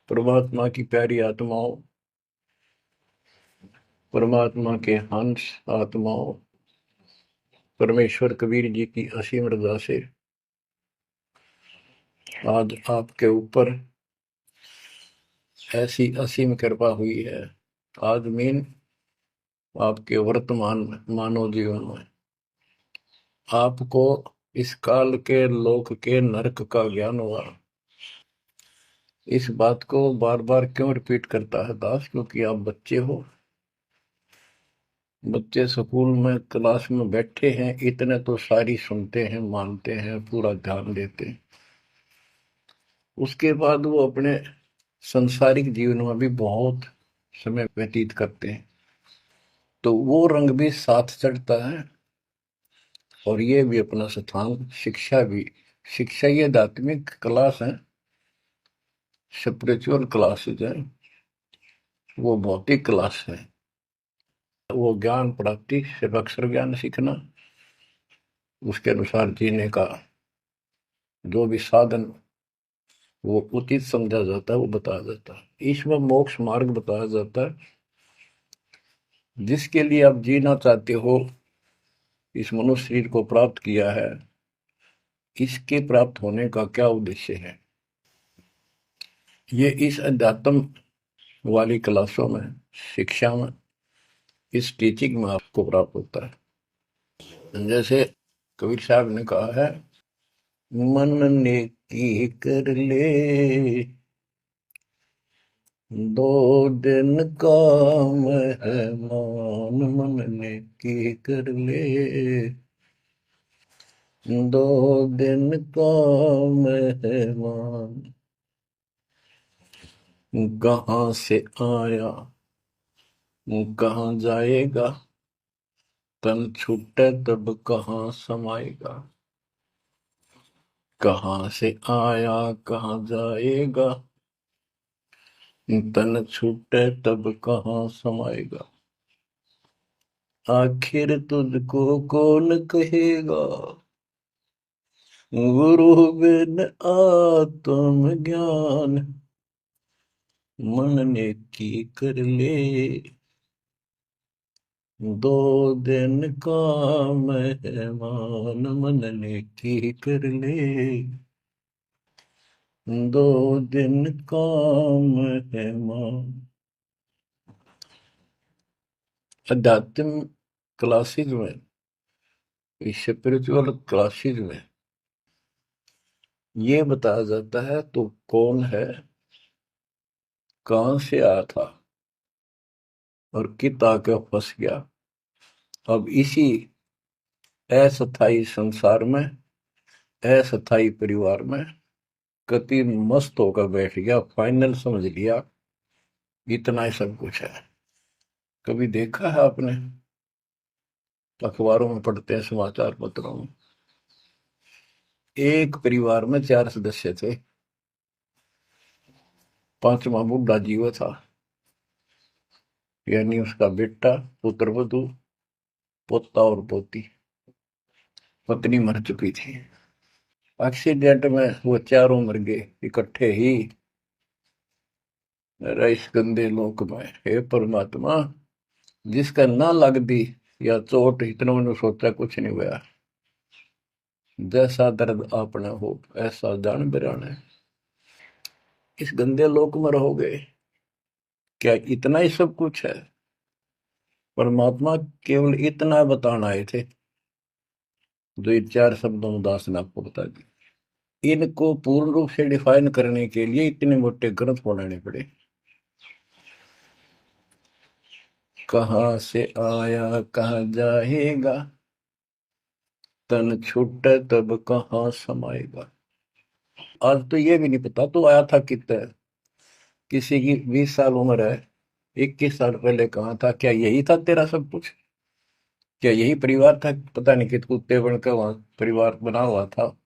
परमात्मा की प्यारी आत्माओं, परमात्मा के हंस आत्माओं, परमेश्वर कबीर जी की असीम रजा से आज आपके ऊपर ऐसी असीम कृपा हुई है। आज मीन आपके वर्तमान मानव जीवन में आपको इस काल के लोक के नरक का ज्ञान हुआ। इस बात को बार बार क्यों रिपीट करता है दास? क्योंकि आप बच्चे हो। बच्चे स्कूल में क्लास में बैठे हैं, इतने तो सारी सुनते हैं, मानते हैं, पूरा ध्यान देते हैं। उसके बाद वो अपने संसारिक जीवन में भी बहुत समय व्यतीत करते हैं, तो वो रंग भी साथ चढ़ता है। और ये भी अपना स्थान, शिक्षा भी। शिक्षा ये आध्यात्मिक क्लास है, स्पिरिचुअल क्लासेज है, वो भौतिक क्लास है। वो ज्ञान प्राप्ति सिर्फ अक्षर ज्ञान सीखना, उसके अनुसार जीने का जो भी साधन वो उचित समझा जाता है वो बताया जाता है। इसमें मोक्ष मार्ग बताया जाता है, जिसके लिए आप जीना चाहते हो, इस मनुष्य शरीर को प्राप्त किया है, इसके प्राप्त होने का क्या उद्देश्य है। ये इस अध्यात्म वाली क्लासों में, शिक्षा में, इस टीचिंग में आपको प्राप्त होता है। जैसे कबीर साहब ने कहा है, मन ने की कर ले, दो दिन काम है मान, मन ने की कर ले, दो दिन काम है मान। कहाँ से आया कहाँ जाएगा, तन छूटे तब कहाँ समाएगा। कहाँ से आया कहाँ जाएगा, तन छूटे तब कहाँ समाएगा। आखिर तुझको कौन कहेगा, गुरु बिन आत्म ज्ञान। मन ने की कर ले, दो दिन काम है मान। मन ने की कर ले, दो दिन काम है मान। अध्यात्म क्लासेज में, स्पिरिचुअल क्लासेज में ये बताया जाता है तो कौन है, कहां से आया था और कित आके फंस गया। अब इसी अस्थाई संसार में, अस्थाई परिवार में कति मस्त होकर बैठ गया, फाइनल समझ लिया इतना ही सब कुछ है। कभी देखा है आपने, अखबारों में पढ़ते हैं, समाचार पत्रों में, एक परिवार में 4 सदस्य थे, पांचवा बुढ़ा जीव था, यानी उसका बेटा, पुत्र वधू, पोता और पोती। पत्नी मर चुकी थी। एक्सीडेंट में वो चारों मर गए इकट्ठे ही। इस गंदे लोक में हे परमात्मा, जिसका ना लग दी या चोट, इतना मैंने सोचा कुछ नहीं हुआ। जैसा दर्द आपने हो ऐसा जान बिराने, इस गंदे लोक में रहोगे। क्या इतना ही सब कुछ है? परमात्मा केवल इतना बताना आए थे, जो ये 4 शब्दों में दास ने आपको बता दी। इनको पूर्ण रूप से डिफाइन करने के लिए इतने मोटे ग्रंथ बनाने पड़े। कहाँ से आया कहाँ जाएगा, तन छूटे तब कहाँ समाएगा। आज तो ये भी नहीं पता तो आया था कितना। किसी की 20 साल उम्र है, 21 साल पहले कहाँ था? क्या यही था तेरा सब कुछ? क्या यही परिवार था? पता नहीं कित कुत्ते बनकर वहां परिवार बना हुआ था,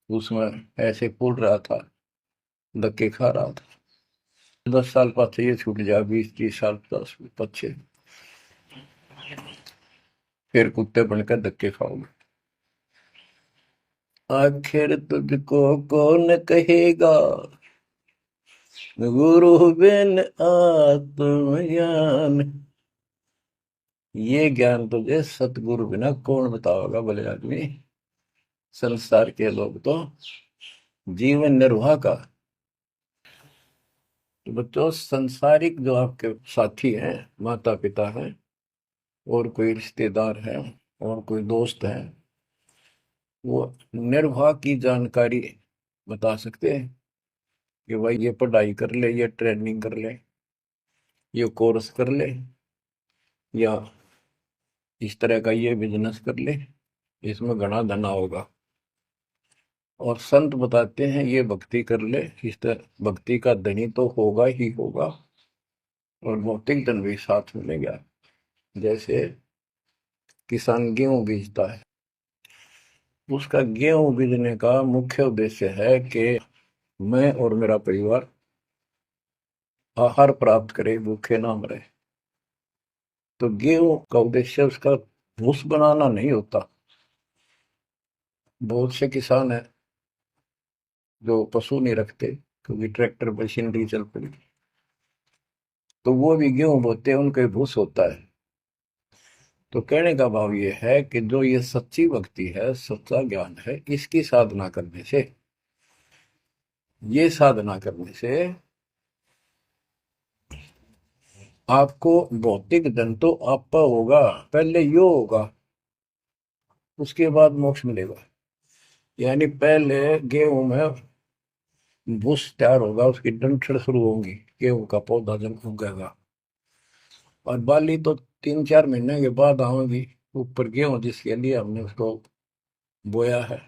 उसमें ऐसे फूल रहा था, धक्के खा रहा था। 10 साल पाछे ये छूट जाए, 20-30 साल 10 पीछे फिर कुत्ते बनकर धक्के खाओगे। आखिर तुझको कौन कहेगा, गुरु बिन आत्मज्ञान, ये ज्ञान तुझे सतगुरु बिना कौन बताओगा भले आदमी। संसार के लोग तो जीवन निर्वाह का, तो बच्चों संसारिक जो आपके साथी हैं, माता पिता हैं, और कोई रिश्तेदार है, और कोई दोस्त है, वो निर्वाह की जानकारी बता सकते हैं कि भाई ये पढ़ाई कर ले, ये ट्रेनिंग कर ले, ये कोर्स कर ले, या इस तरह का ये बिजनेस कर ले, इसमें घना धना होगा। और संत बताते हैं ये भक्ति कर ले, इस तरह भक्ति का धनी तो होगा ही होगा, और भौतिक धन भी साथ मिलेगा। जैसे किसान गेहूं बीजता है, उसका गेहूं बीजने का मुख्य उद्देश्य है कि मैं और मेरा परिवार आहार प्राप्त करे, भूखे ना मरे। तो गेहूं का उद्देश्य उसका भूस बनाना नहीं होता। बहुत से किसान है जो पशु नहीं रखते, क्योंकि ट्रैक्टर मशीनरी चल पड़ी, तो वो भी गेहूं बोते हैं, उनका भूस होता है। तो कहने का भाव ये है कि जो ये सच्ची भक्ति है, सच्चा ज्ञान है, इसकी साधना करने से, ये साधना करने से आपको भौतिक धन तो आपका होगा, पहले यो होगा, उसके बाद मोक्ष मिलेगा। यानी पहले गेहूं में भूस तैयार होगा, उसकी डंठल शुरू होंगी, गेहूं का पौधा जब उगेगा, और बाली तो 3-4 महीने के बाद आएगी ऊपर, गेहूं जिसके लिए हमने उसको बोया है।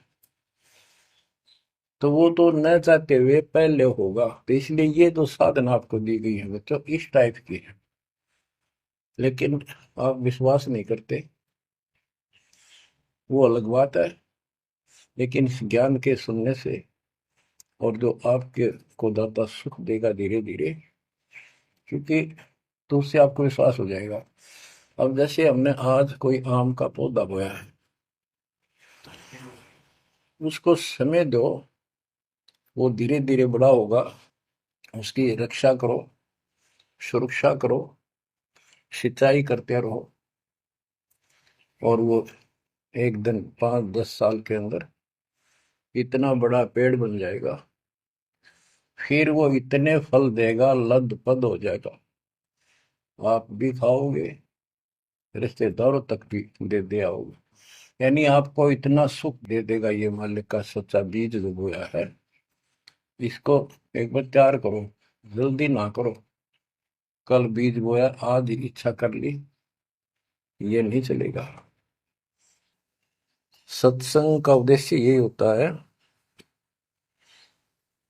तो वो तो न चाहते हुए पहले होगा। तो इसलिए ये जो साधना आपको दी गई है बच्चों, इस टाइप की है, लेकिन आप विश्वास नहीं करते, वो अलग बात है। लेकिन इस ज्ञान के सुनने से, और जो आपके को दाता सुख देगा धीरे धीरे, क्योंकि तो उससे आपको विश्वास हो जाएगा। अब जैसे हमने आज कोई आम का पौधा बोया है, उसको समय दो, वो धीरे धीरे बड़ा होगा, उसकी रक्षा करो, सुरक्षा करो, सिंचाई करते रहो, और वो एक दिन 5-10 साल के अंदर इतना बड़ा पेड़ बन जाएगा। फिर वो इतने फल देगा, लद पद हो जाएगा, आप भी खाओगे, रिश्तेदारों तक भी दे दे आओगे। यानी आपको इतना सुख दे देगा ये मालिक का सच्चा बीज जो बोया है। इसको एक बार तैयार करो, जल्दी ना करो। कल बीज बोया, आज इच्छा कर ली, ये नहीं चलेगा। सत्संग का उद्देश्य यही होता है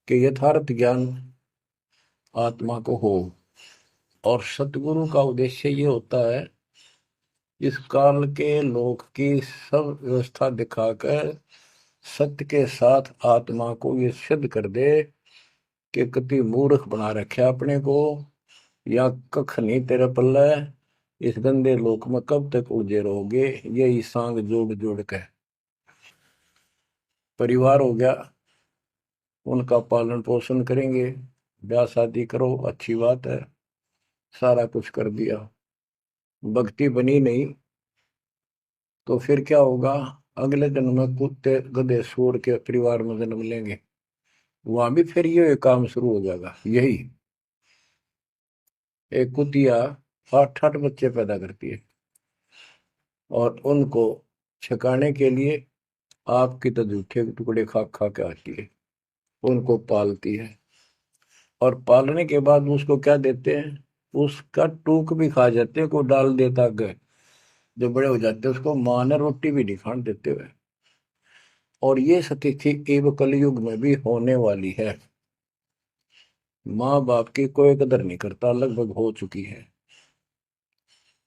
कि यथार्थ ज्ञान आत्मा को हो, और सतगुरु का उद्देश्य ये होता है इस काल के लोक की सब व्यवस्था दिखाकर सत्य के साथ आत्मा को ये सिद्ध कर दे कि कति मूर्ख बना रखे अपने को, या कख नहीं तेरे पल्ले, इस गंदे लोक में कब तक उलझे रहोगे। यही सांग जोड़ जोड़ के परिवार हो गया, उनका पालन पोषण करेंगे, ब्याह शादी करो, अच्छी बात है, सारा कुछ कर दिया, भक्ति बनी नहीं, तो फिर क्या होगा। अगले जन्म में कुत्ते गधे सूर के परिवार में जन्म लेंगे, वहां भी फिर ये काम शुरू हो जाएगा। यही एक कुतिया 8-8 बच्चे पैदा करती है, और उनको छकाने के लिए आपकी तो जूठे के टुकड़े खा खा के आती है, उनको पालती है, और पालने के बाद उसको क्या देते हैं, उसका टूक भी खा जाते हैं, को डाल देता गए, जो बड़े हो जाते हैं उसको माँ ने रोटी भी नहीं खाने देते हुए। और ये स्थिति एवं कलयुग में भी होने वाली है। माँ बाप की कोई कदर नहीं करता, लगभग हो चुकी है।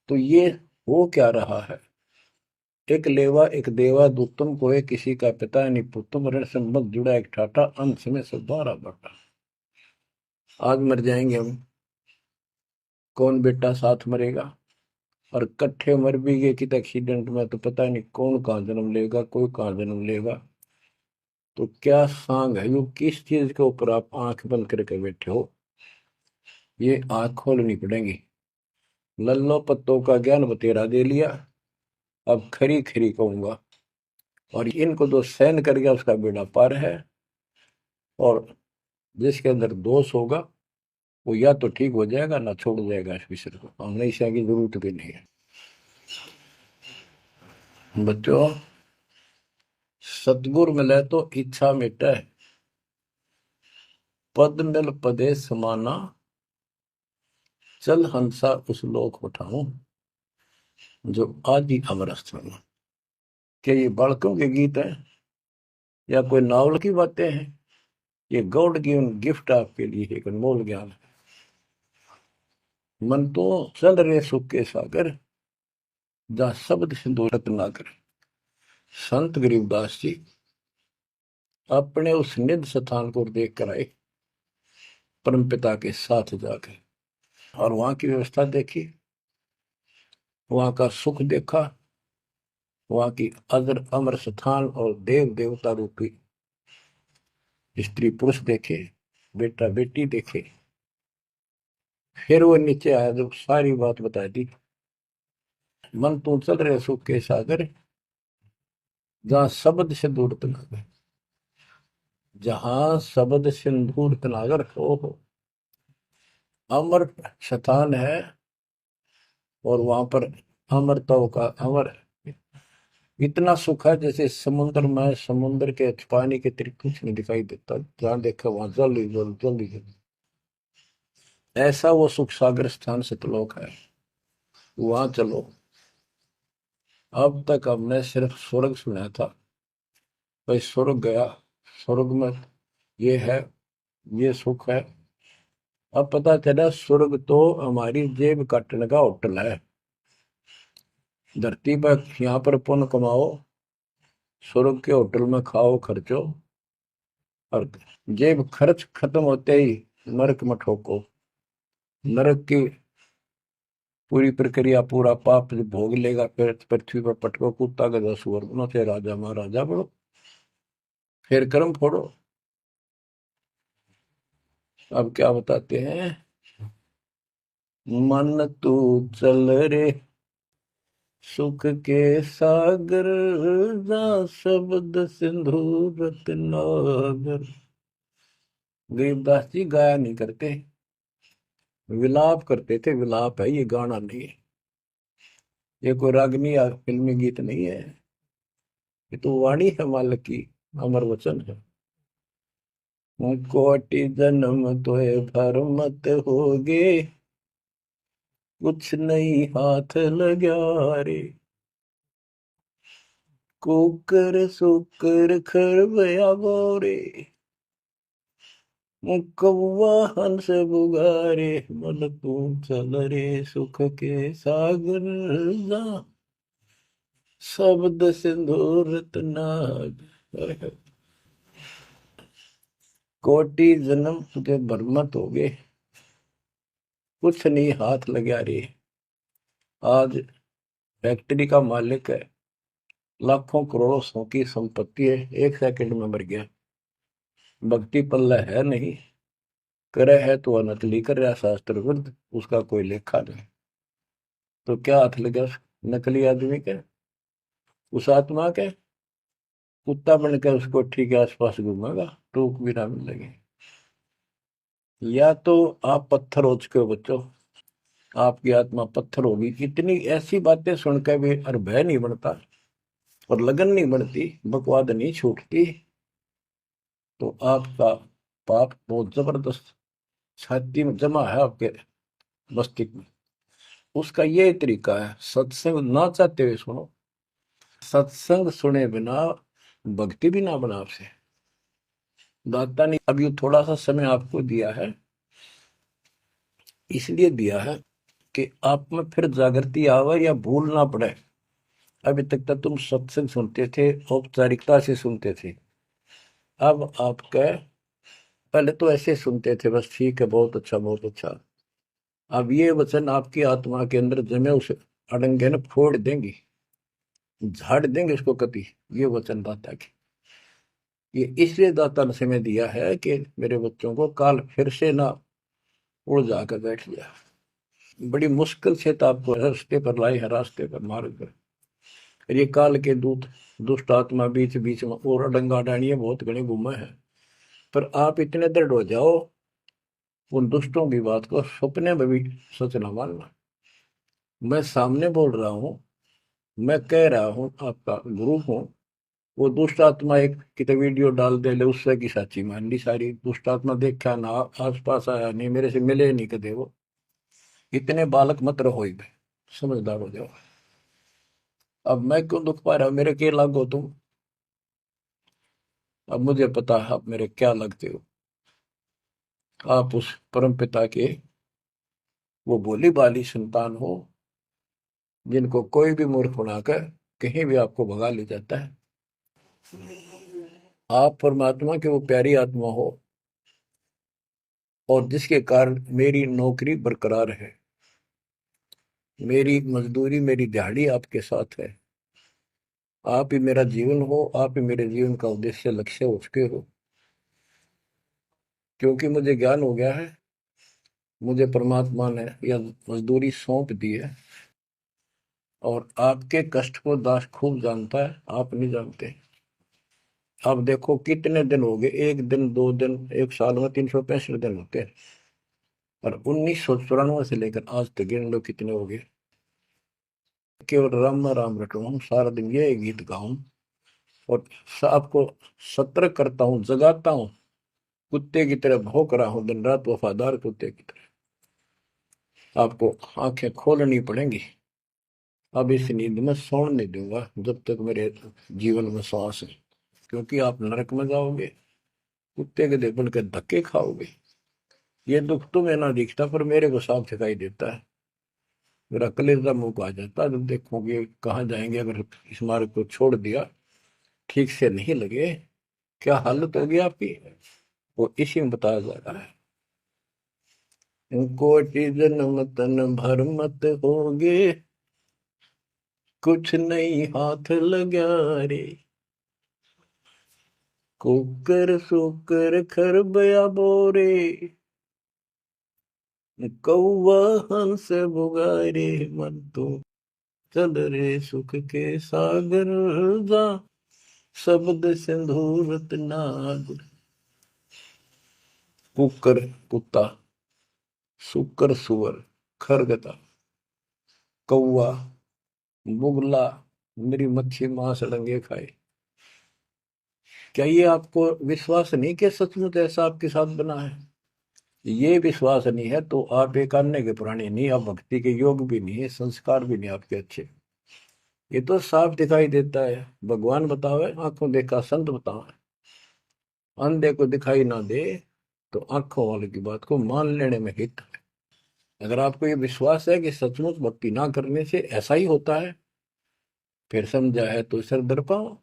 तो ये हो क्या रहा है, एक लेवा एक देवा दूतम को एक किसी का पिता नहीं पुतम, ऋण संबंध जुड़ा एक ठाटा, अंत में सब बारा बाटा। आज मर जाएंगे हम, कौन बेटा साथ मरेगा, और कट्ठे मर भी गए कि एक्सीडेंट में, तो पता नहीं कौन कहाँ जन्म लेगा, कोई कहाँ जन्म लेगा। तो क्या सांग है, यो किस चीज के ऊपर आप आंख बंद करके बैठे हो। ये आंख खोलनी पड़ेगी। लल्लो पत्तों का ज्ञान बतेरा दे लिया, अब खरी खरी कहूंगा। और इनको जो सहन कर गया उसका बेड़ा पार है। और जिसके अंदर दोष होगा वो या तो ठीक हो जाएगा ना छोड़ जाएगा इस विषय को। हमेशा की जरूरत भी नहीं है। बच्चों, सतगुर मिले तो इच्छा मिटे, पद मिल पदे समाना, चल हंसा उस लोक उठाऊं, जो आदि अमर स्थान। क्या ये बालकों के गीत हैं या कोई नावल की बातें हैं? ये गॉड गिवन गिफ्ट आपके लिए एक अनमोल ज्ञान है। मन तो चल रहे सुख के सागर, जहां शब्द सिंधु रत्न कर। संत गरीबदास जी अपने उस निध स्थान को देख कर आए, परम पिता के साथ जाकर, और वहां की व्यवस्था देखी, वहां का सुख देखा, वहां की अजर अमर स्थान और देव देवता रूपी स्त्री पुरुष देखे, बेटा बेटी देखे। फिर वो नीचे आया, जब सारी बात बता दी। मन तू चल रहे सुख के सागर, जहां शब्द से दूर तनागर। जहां शब्द सिंदूर तनागर हो, अमर स्थान है। और वहां पर अमरताओं का अमर इतना सुख है, जैसे समुद्र में समुद्र के पानी के अतिरिक्त कुछ नहीं दिखाई देता। जहां देखा वहां जल ही जल, जल ही जल। ऐसा वो सुख सागर स्थान सतलोक है। वहां चलो। अब तक हमने सिर्फ स्वर्ग सुना था, भाई स्वर्ग गया, स्वर्ग में ये है, ये सुख है। अब पता चला स्वर्ग तो हमारी जेब काटने का होटल है। धरती पर यहाँ पर पुण्य कमाओ, स्वर्ग के होटल में खाओ खर्चो, और जेब खर्च खत्म होते ही नरक में ठोको। नरक की पूरी प्रक्रिया, पूरा पाप जो भोग लेगा, फिर पृथ्वी पर पटको, कुत्ता गधा सुअर बनो, से राजा महाराजा बनो, फिर कर्म फोड़ो। अब क्या बताते हैं? मन तू चल रे सुख के सागर, जा शब्द सिंधु रत्नागर। गरीबदास जी गाया नहीं करते, विलाप करते थे। विलाप है, ये गाना नहीं है। ये कोई रागनी या फिल्मी गीत नहीं है। ये तो वाणी है मालिक की, अमर वचन है। कोटि जन्म तोय भरमत होगे, कुछ नहीं हाथ लगा रे। कुकर सुकर खरबया गोरे, कौवा हंस बुगारे। मन तू चल रे सुख के सागर, जा शब्द सिंधु रत्नागर। कोटि जन्म तुझे भरमत हो गए, कुछ नहीं हाथ लगा रे। आज फैक्ट्री का मालिक है, लाखों करोड़ों सौ की संपत्ति है, एक सेकंड में मर गया। भक्ति पल्ला है नहीं, करे है तो नकली कर रहा शास्त्र विरुद्ध, उसका कोई लेखा नहीं। तो क्या हाथ लगा नकली आदमी के, उस आत्मा के? कुत्ता बन के उसको ठीक है आसपास घूमेगा, टूक भी ना मिलेगी। या तो आप पत्थर हो चुके हो बच्चों, आपकी आत्मा पत्थर होगी। इतनी ऐसी बातें सुनकर भी और भय नहीं बनता और लगन नहीं बढ़ती, बकवाद नहीं छूटती, तो आपका पाप बहुत जबरदस्त छाती में जमा है आपके मस्तिष्क में। उसका ये तरीका है, सत्संग ना चाहते हुए सुनो। सत्संग सुने बिना भक्ति भी ना बना आपसे। दाता ने अभी थोड़ा सा समय आपको दिया है, इसलिए दिया है कि आप में फिर जागृति आवे या भूल ना पड़े। अभी तक तो तुम सत्संग सुनते थे, औपचारिकता से सुनते थे। अब आपका, पहले तो ऐसे सुनते थे बस, ठीक है बहुत अच्छा बहुत अच्छा। अब ये वचन आपकी आत्मा के अंदर जमे, उस अड़ंगे ने फोड़ देंगे, झाड़ देंगे उसको कति। ये वचन दाता की, ये इसलिए दाता ने समय दिया है कि मेरे बच्चों को काल फिर से ना उड़ जाकर बैठ गया। बड़ी मुश्किल से तो आपको रास्ते पर लाए हैं, रास्ते पर मार्ग पर। और ये काल के दूत दुष्ट आत्मा बीच बीच में और डंगा डाणिए बहुत घने घूमे हैं। पर आप इतने दृढ़ हो जाओ, उन दुष्टों की बात को सपने में भी सच न मानना। मैं सामने बोल रहा हूँ, मैं कह रहा हूँ, आपका गुरु हूँ। वो दुष्ट आत्मा एक कितने वीडियो डाल दे ले, उससे की सच्ची मान ली सारी। दुष्ट आत्मा देखा ना, आस पास आया नहीं, मेरे से मिले नहीं कदे वो। इतने बालक मत रहो ही बे, समझदार हो जाओ। अब मैं क्यों दुख पा रहा हूँ, मेरे के लागो तुम। अब मुझे पता है आप मेरे क्या लगते हो। आप उस परम पिता के वो भोली भाली संतान हो, जिनको कोई भी मूर्ख बनाकर कहीं भी आपको भगा ले जाता है। आप परमात्मा के वो प्यारी आत्मा हो, और जिसके कारण मेरी नौकरी बरकरार है, मेरी मजदूरी, मेरी दिहाड़ी आपके साथ है। आप ही मेरा जीवन हो, आप ही मेरे जीवन का उद्देश्य लक्ष्य हो चुके हो। क्योंकि मुझे ज्ञान हो गया है, मुझे परमात्मा ने यह मजदूरी सौंप दी है। और आपके कष्ट को दास खूब जानता है, आप नहीं जानते। आप देखो कितने दिन हो गए, एक दिन, 2 दिन, एक साल में 365 दिन होते हैं। और 1994 से लेकर आज तक गिन लो कितने हो गए। केवल राम राम रटूं, सारा दिन ये गीत गाऊं और आपको सतर्क करता हूँ, जगाता हूँ। कुत्ते की तरह भौंक रहा हूँ दिन रात, वफादार कुत्ते की तरह। आपको आंखें खोलनी पड़ेंगी। अब इस नींद में सोने नहीं दूंगा जब तक मेरे जीवन में सांस है। क्योंकि आप नरक में जाओगे, कुत्ते के देवल के धक्के खाओगे। ये दुख तुम्हें ना दिखता, पर मेरे को साफ दिखाई देता है। मेरा कलेजा मुंह को आ जाता है जब देखोगे कहाँ जाएंगे। अगर इस मार्ग को छोड़ दिया, ठीक से नहीं लगे, क्या हालत होगी आपकी, वो इसी में बताया जा रहा है। कोटि जन्म तन भर मत होगे, कुछ नहीं हाथ लगा रे। कुकर सुकर खरबया बोरे, कौवा हंस बुगारे। मन तो चल रे सुख के सागर जा, शब्द सिंधूरत नाग। कुकर कुत्ता, सुकर सुअर, खरगता, कौवा, बुगला, मेरी मच्छी मांस डंगे खाए। क्या ये आपको विश्वास नहीं कि सचमुच ऐसा आपके साथ बना है? ये विश्वास नहीं है तो आप एक अन्य के प्राणी नहीं, आप भक्ति के योग भी नहीं है, संस्कार भी नहीं आपके अच्छे। ये तो साफ दिखाई देता है। भगवान बतावे, आंखों देखा संत बतावे। अंधे को दिखाई ना दे तो आंखों वाले की बात को मान लेने में हित है। अगर आपको ये विश्वास है कि सचमुच भक्ति ना करने से ऐसा ही होता है, फिर समझा है तो सर दर पाओ,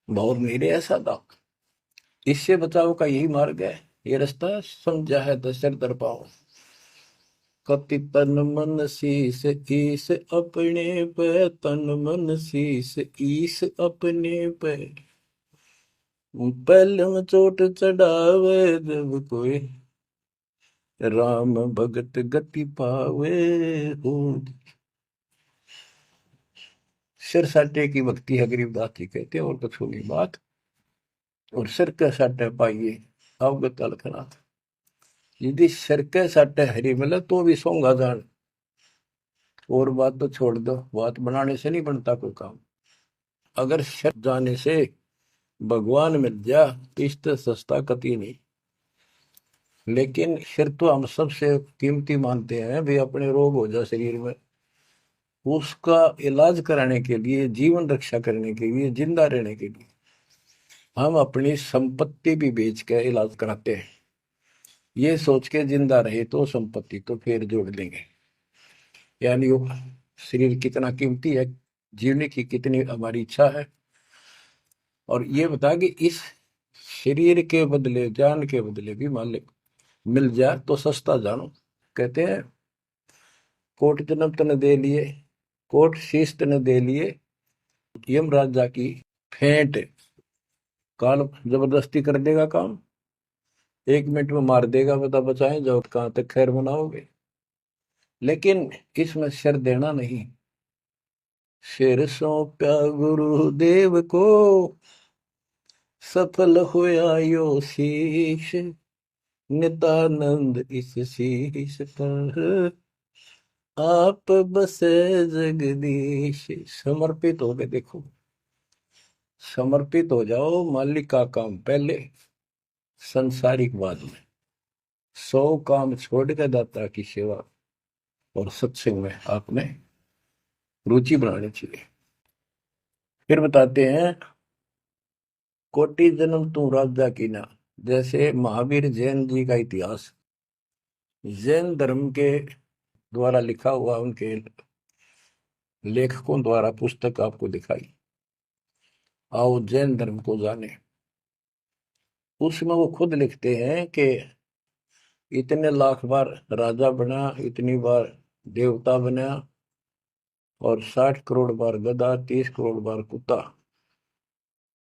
बहुत मेरे ऐसा था। इससे बचाव का यही मार्ग है, ये रास्ता। समझा है तो सर दर पाओ। कति तन मन शीस ईस अपने पे, तन मन शीस ईस अपने पे। पहले में चोट चढ़ावे जब कोई, राम भगत गति पावे हो। सिर साटे की भक्ति है, गरीबदास जी कहते हैं, और कुछ होगी बात। और सिर के साटे पाइए अवगत अलखनाथ। यदि सिर के साटे हरी मिले तो भी सोंगा जान। और बात तो छोड़ दो, बात बनाने से नहीं बनता कोई काम। अगर सिर जाने से भगवान मिल जा तो इससे सस्ता कति नहीं। लेकिन सिर तो हम सबसे कीमती मानते हैं भी, अपने रोग हो जाए शरीर में, उसका इलाज कराने के लिए, जीवन रक्षा करने के लिए, जिंदा रहने के लिए हम अपनी संपत्ति भी बेच के इलाज कराते हैं। ये सोच के जिंदा रहे तो संपत्ति तो फिर जोड़ लेंगे। यानी वो शरीर कितना कीमती है, जीने की कितनी हमारी इच्छा है। और ये बता कि इस शरीर के बदले, जान के बदले भी मालिक मिल जाए तो सस्ता जानो। कहते हैं कोट जन्म तन दे लिए, कोट शीश तन दे लिए, यम राजा की फेंट। काल जबरदस्ती कर देगा काम, 1 मिनट में मार देगा, बता बचाए जाओ, कहाँ तक खैर बनाओगे। लेकिन इसमें सिर देना नहीं। सिर सौंपा गुरुदेव को, सफल हुआ यो शीश, नित्यानंद इस शीश पर आप बसे जगदीश। समर्पित हो गए, देखो, समर्पित हो जाओ। मालिक का काम पहले, संसारिक बाद में। 100 काम छोड़ के दाता की सेवा और सत्संग में आपने रुचि बनानी चाहिए। फिर बताते हैं, कोटि जन्म तू राजा की ना। जैसे महावीर जैन जी का इतिहास जैन धर्म के द्वारा लिखा हुआ, उनके लेखकों द्वारा पुस्तक आपको दिखाई। आओ जैन धर्म को जाने। उसमें वो खुद लिखते हैं कि इतने लाख बार राजा बना, इतनी बार देवता बना, और 60 करोड़ बार गधा, 30 करोड़ बार कुत्ता।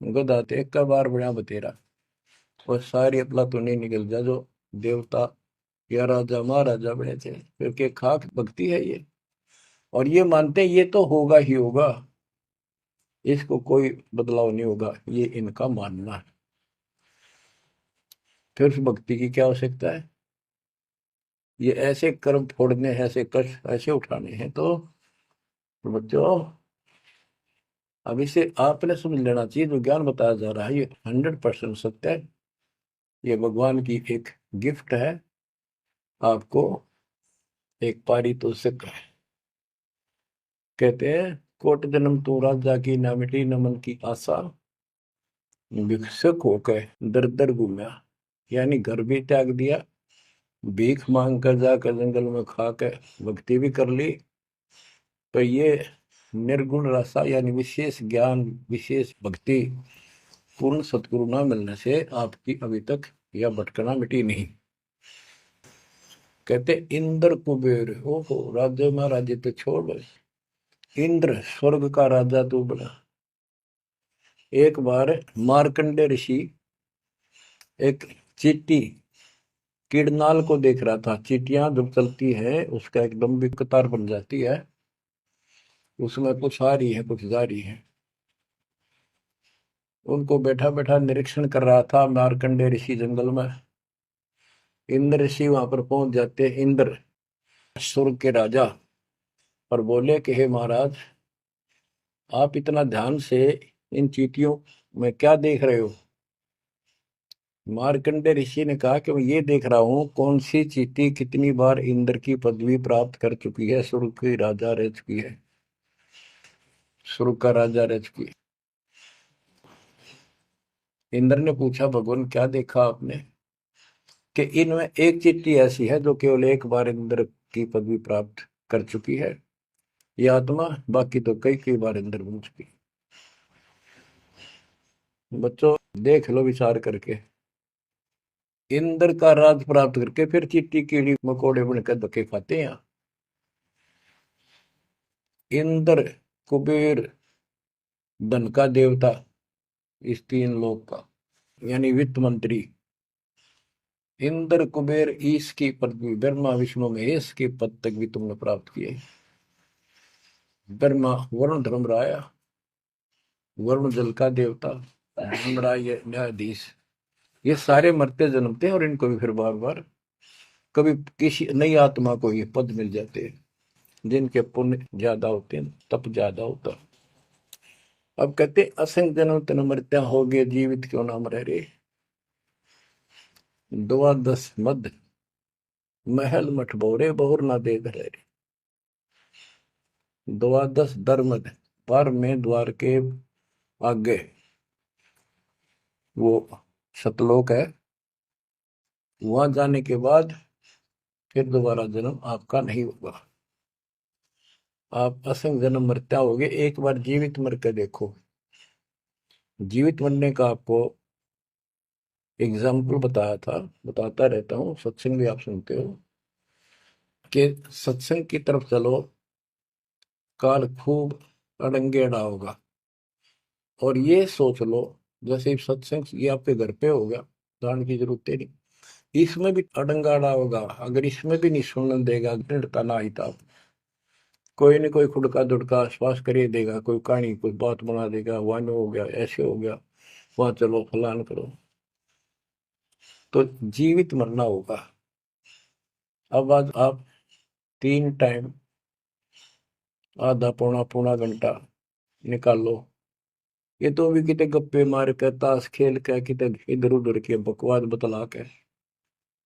गधा तो एक का बार बना बतेरा, और सारी अपला तो नहीं निकल जा जो देवता या राजा महाराजा बने थे। फिर के खाक भक्ति है ये। और ये मानते ये तो होगा ही होगा, इसको कोई बदलाव नहीं होगा, ये इनका मानना है। फिर उस भक्ति की क्या आवश्यकता है? ये ऐसे कर्म फोड़ने हैं, ऐसे कष्ट ऐसे उठाने हैं, तो बच्चों अब इसे आपने समझ लेना चाहिए। जो ज्ञान बताया जा रहा है ये 100% सत्य है। ये भगवान की एक गिफ्ट है आपको, एक पारितोषिक है। कहते हैं, कोट जन्म तू राजा की, ना मिटी न मन की आशा, भिक्षुक होकर दर दर घूमया। यानी घर भी त्याग दिया, भीख मांग कर जाकर जंगल में खा कर भक्ति भी कर ली। तो ये निर्गुण रसा यानी विशेष ज्ञान, विशेष भक्ति, पूर्ण सतगुरु ना मिलने से आपकी अभी तक यह भटकना मिटी नहीं। कहते इंद्र कुबेर, ओहो, राज्य महाराजे तो छोड़ बड़े, इंद्र स्वर्ग का राजा तू बना। एक बार मार्कंडे ऋषि एक चींटी कीड़नाल को देख रहा था। चींटियां जब चलती है उसका एक लंबी कतार बन जाती है, उसमें कुछ आ रही है कुछ जा रही है। उनको बैठा बैठा निरीक्षण कर रहा था मार्कंडे ऋषि जंगल में। इंद्र ऋषि वहां पर पहुंच जाते, इंद्र स्वर्ग के राजा, और बोले कि हे महाराज, आप इतना ध्यान से इन चींटियों में क्या देख रहे हो? मार्कंडे ऋषि ने कहा कि मैं ये देख रहा हूँ कौन सी चींटी कितनी बार इंद्र की पदवी प्राप्त कर चुकी है, स्वर्ग की राजा रह चुकी है, स्वर्ग का राजा रह चुकी है। इंद्र ने पूछा, भगवान क्या देखा आपने? कि इनमें एक चींटी ऐसी है जो केवल एक बार इंद्र की पदवी प्राप्त कर चुकी है, ये आत्मा, बाकी तो कई कई बार इंद्र बन चुकी। बच्चों देख लो विचार करके, इंद्र का राज प्राप्त करके फिर चींटी कीड़ी मकोड़े बनकर धक्के खाते हैं। इंद्र, कुबेर, धन का देवता, इस 3 लोक का, यानी वित्त मंत्री। इंद्र, कुबेर, ईश की पदवी, ब्रह्मा विष्णु महेश के पद तक भी तुमने प्राप्त किए। ब्रह्मा वरुण धर्मराया, वरुण जल का देवता, धर्मराय न्यायाधीश। ये सारे मरते जन्मते हैं, और इनको भी फिर बार बार कभी किसी नई आत्मा को ये पद मिल जाते हैं जिनके पुण्य ज्यादा होते हैं, तप ज्यादा होता है। अब कहते असंग जन्म तन मृत्या हो गए, जीवित क्यों नाम रह रे। द्वादश मद महल मठ बोरे, बहुर ना दे रे। द्वादश धर्म पर में द्वार के आगे वो सतलोक है, वहां जाने के बाद फिर दोबारा जन्म आपका नहीं होगा। आप असंग जन्म मरता होगे, एक बार जीवित मर के देखो। जीवित मरने का आपको एग्जाम्पल बताया था, बताता रहता हूँ, सत्संग भी आप सुनते हो, कि सत्संग की तरफ चलो, काल खूब अड़ंगेड़ा होगा। और ये सोच लो जैसे सत्संग ये आपके घर पे हो गया, जान की जरूरत है नहीं। इसमें भी अड़ंगाड़ा होगा। अगर इसमें भी नहीं सुनने देगा दृढ़ता ना ही था, कोई न कोई खुड़का दुड़का आसपास कर ही देगा, कोई कहानी कोई बात बना देगा, वहां हो गया ऐसे हो गया, वहां चलो फलान करो, तो जीवित मरना होगा। अब आज आप 3 टाइम आधा पौना पौना घंटा निकालो, ये तो भी कितने गप्पे मार के ताश खेल के कितने इधर उधर के बकवास बतला के,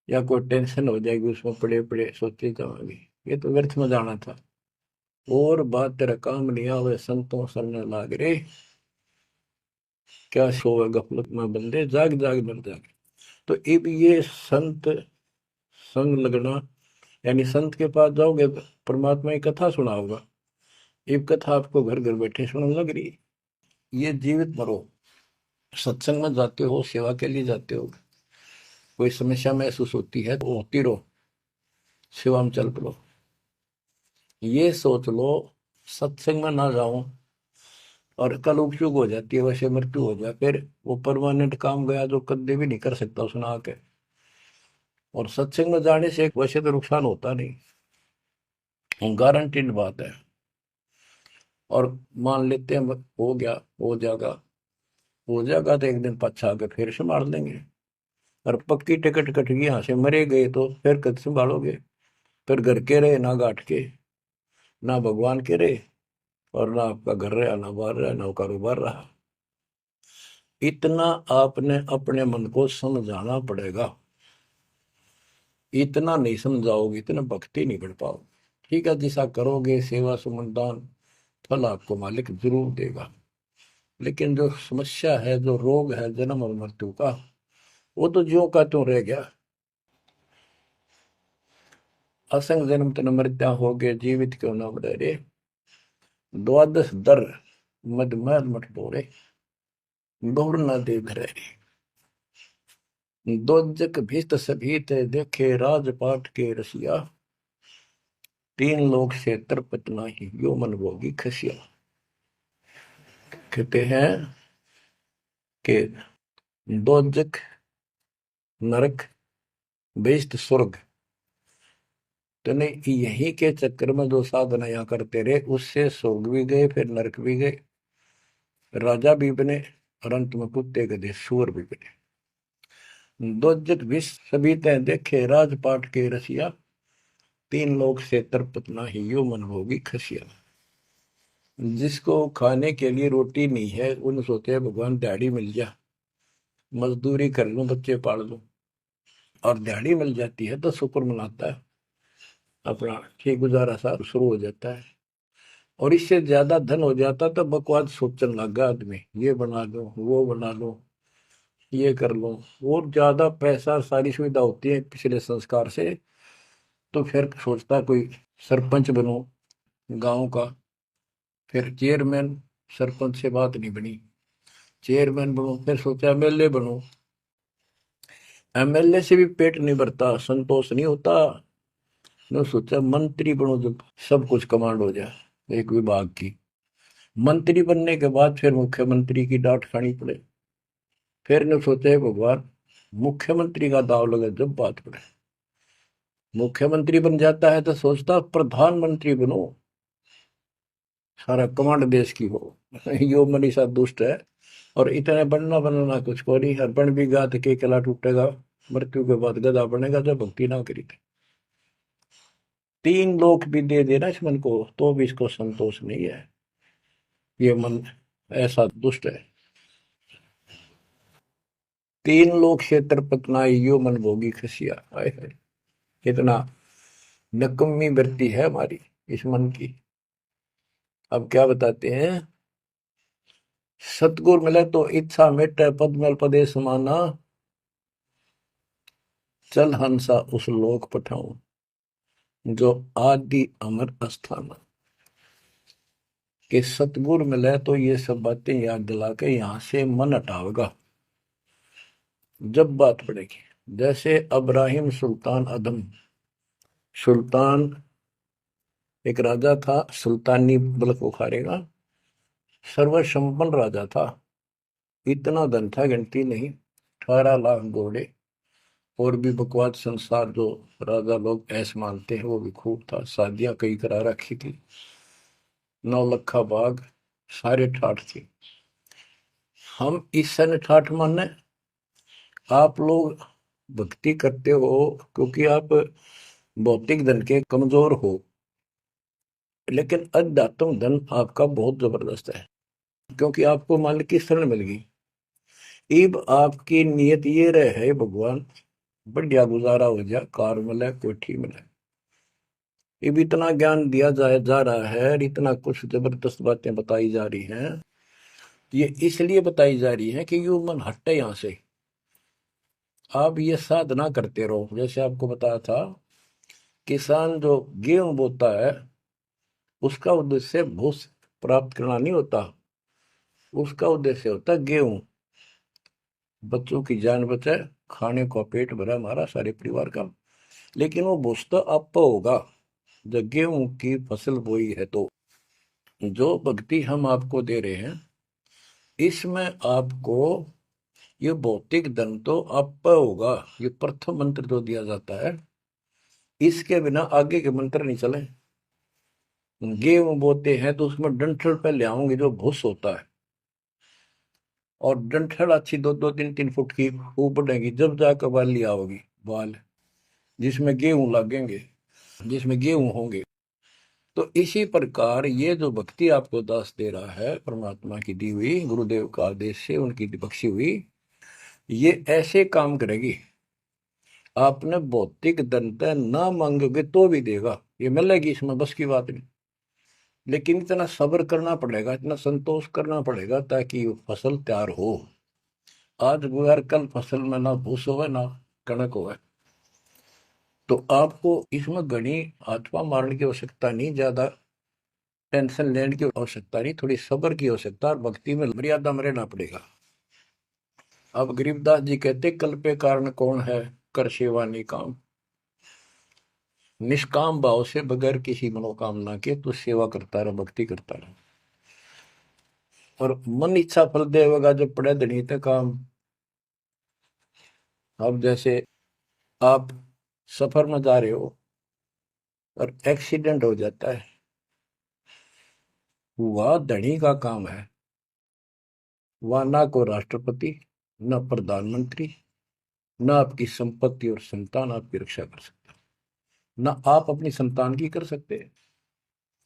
या कोई टेंशन हो जाएगी उसमें पड़े पड़े सोचे जाओगे, ये तो व्यर्थ में जाना था। और बात तेरा काम नहीं आवे संतों सरने लाग रे, क्या सोवे गफलत में बंदे, जाग जाग मर जाग। तो अब ये संत संग लगना, यानी संत के पास जाओगे परमात्मा की कथा सुना होगा, ये कथा आपको घर घर बैठे सुनने लग रही। ये जीवित मरो, सत्संग में जाते हो, सेवा के लिए जाते हो, कोई समस्या महसूस होती है तो होती रहो, सेवा में चल पड़ो। ये सोच लो सत्संग में ना जाऊं और कल उपयोग हो जाती है, वैसे मृत्यु हो जाए, फिर वो परमानेंट काम गया जो कभी भी नहीं कर सकता सुना के। और सत्संग में जाने से वैसे तो नुकसान होता नहीं, गारंटीड बात है। और मान लेते हैं हो गया, हो जाएगा तो एक दिन पछा आके फिर संभाल लेंगे। और पक्की टिकट कट गई, यहाँ से मरे गए तो फिर कद संभालोगे? फिर घर के रहे ना घाट के, ना भगवान के रहे, और ना आपका घर रहा, ना बाहर रहा, ना कारोबार रहा। इतना आपने अपने मन को समझाना पड़ेगा, इतना नहीं समझाओगे इतना भक्ति नहीं कर पाओगे। ठीक है, जैसा करोगे सेवा सुमन दान, फल आपको मालिक जरूर देगा। लेकिन जो समस्या है, जो रोग है जन्म और मृत्यु का, वो तो ज्यों का त्यों रह गया। असंग जन्म तन मृत्या हो गए, जीवित क्यों न मरे रे। द्वादश दर मदमैल मठ बोरे, दौड़ न दे घरे रे। दोजक भीत सभीत देखे राजपाट के रसिया, 3 लोक से तरपत नाही, यो मन भोगी खसिया। कहते हैं कि दोजक नरक बेस्ट स्वर्ग, तो नहीं यही के चक्कर में जो साधना यहाँ करते रहे, उससे स्वर्ग भी गए, फिर नरक भी गए, राजा भी बने, और अंत में कुत्ते गधे सूअर भी बने। दोजक विष सभी तय देखे राजपाट के रसिया, 3 लोक से तरपत नाही, यो मन भोगी खसिया। जिसको खाने के लिए रोटी नहीं है, उन सोते हैं भगवान दिहाड़ी मिल जा, मजदूरी कर लूं, बच्चे पाल लूं, और दिहाड़ी मिल जाती है तो शुक्र मनाता है, अपना ठीक गुजारा सा शुरू हो जाता है। और इससे ज्यादा धन हो जाता तो बकवास सोचने लगा आदमी, ये बना लो, वो बना लो, ये कर लो। और ज्यादा पैसा सारी सुविधा होती है पिछले संस्कार से, तो फिर सोचता कोई सरपंच बनो गांव का, फिर चेयरमैन, सरपंच से बात नहीं बनी, चेयरमैन बनो, फिर सोचा एमएलए बनो, एमएलए से भी पेट नहीं भरता, संतोष नहीं होता, ने सोचा मंत्री बनो, जब सब कुछ कमांड हो जाए एक विभाग की। मंत्री बनने के बाद फिर मुख्यमंत्री की डांट खानी पड़े, फिर ने सोचा भगवान मुख्यमंत्री का दाव लगे जब बात पड़े। मुख्यमंत्री बन जाता है तो सोचता प्रधानमंत्री बनो, सारा कमांड देश की हो। यो मनीषा दुष्ट है, और इतने बनना बनना कुछ को नहीं, हर बन भी गा तो के कला टूटेगा, मृत्यु के बाद गधा बनेगा जब भक्ति ना करी थे। 3 लोक भी दे देना इस मन को, तो भी इसको संतोष नहीं है, ये मन ऐसा दुष्ट है। 3 लोक से तरपत नाई, यो मन भोगी खसिया। हाय हाय, कितना नकम्मी वृत्ति है हमारी इस मन की। अब क्या बताते हैं, सतगुर मिले तो इच्छा मिटे, पद मल पदे समाना, चल हंसा उस लोक पठाऊं, जो आदि अमर अस्थान। कि सतगुर मिले तो ये सब बातें याद दिला के यहां से मन हटावेगा जब बात पड़ेगी। जैसे अब्राहिम सुल्तान अदम, सुल्तान एक राजा था, सुल्तानी मुल्क उखाड़ेगा, सर्वसंपन्न राजा था, इतना धन था गिनती नहीं, 18 लाख घोड़े, और भी बकवास संसार जो राजा लोग ऐसे मानते हैं वो भी खूब था। शादियां कई करा रखी थी, 9 लखा बाग, सारे ठाठ थी। हम इस सन ठाठ माने, आप लोग भक्ति करते हो क्योंकि आप भौतिक धन के कमजोर हो, लेकिन अध्यात्म धन आपका बहुत जबरदस्त है, क्योंकि आपको मालिक की शरण मिल गई। इब आपकी नीयत ये रहे भगवान बढ़िया गुजारा हो जाए, कार मिले, कोठी मिले। इब इतना ज्ञान दिया जाए जा रहा है, इतना कुछ जबरदस्त बातें बताई जा रही हैं। ये इसलिए बताई जा रही है कि यू मन हटे यहां से। आप ये साधना करते रहो। जैसे आपको बताया था, किसान जो गेहूं बोता है उसका उद्देश्य भूस प्राप्त करना नहीं होता, उसका उद्देश्य होता है गेहूं। बच्चों की जान बचे, खाने को पेट भरा हमारा सारे परिवार का। लेकिन वो भूस तो आप होगा जब गेहूं की फसल बोई है। तो जो भक्ति हम आपको दे रहे हैं, इसमें आपको ये भौतिक धन तो आप होगा। ये प्रथम मंत्र जो दिया जाता है, इसके बिना आगे के मंत्र नहीं चले। गेहूं बोते हैं तो उसमें डंठल पहले आओगे जो भूस होता है, और डंठल अच्छी 2-2, 3-3 फुट की खूब बढ़ेगी, जब जाकर बाली आओगी, बाल जिसमें गेहूं लगेंगे, जिसमें गेहूं होंगे। तो इसी प्रकार ये जो भक्ति आपको दास दे रहा है, परमात्मा की दी हुई, गुरुदेव का आदेश से उनकी बख्शी हुई, ये ऐसे काम करेगी। आपने भौतिक धनता ना मांगोगे तो भी देगा, ये मिलेगी, इसमें बस की बात नहीं। लेकिन इतना सब्र करना पड़ेगा, इतना संतोष करना पड़ेगा ताकि फसल तैयार हो। आज गुआर कल फसल में ना भूस होवे ना कणक होवे। तो आपको इसमें घनी आत्मा मारने की आवश्यकता नहीं, ज्यादा टेंशन लेने की आवश्यकता नहीं, थोड़ी सब्र की आवश्यकता, और भक्ति में मर्यादा में रहना पड़ेगा। अब गरीबदास जी कहते, कल पे कारण कौन है, कर सेवा निकाम। निष्काम भाव से बगैर किसी मनोकामना के तो सेवा करता रहे, भक्ति करता रहे, और मन इच्छा फल देगा जब पड़े धनी तक काम। अब जैसे आप सफर में जा रहे हो और एक्सीडेंट हो जाता है, वह धनी का काम है। वह ना को राष्ट्रपति, ना प्रधानमंत्री, ना आपकी संपत्ति और संतान आपकी रक्षा कर सकता, ना आप अपनी संतान की कर सकते।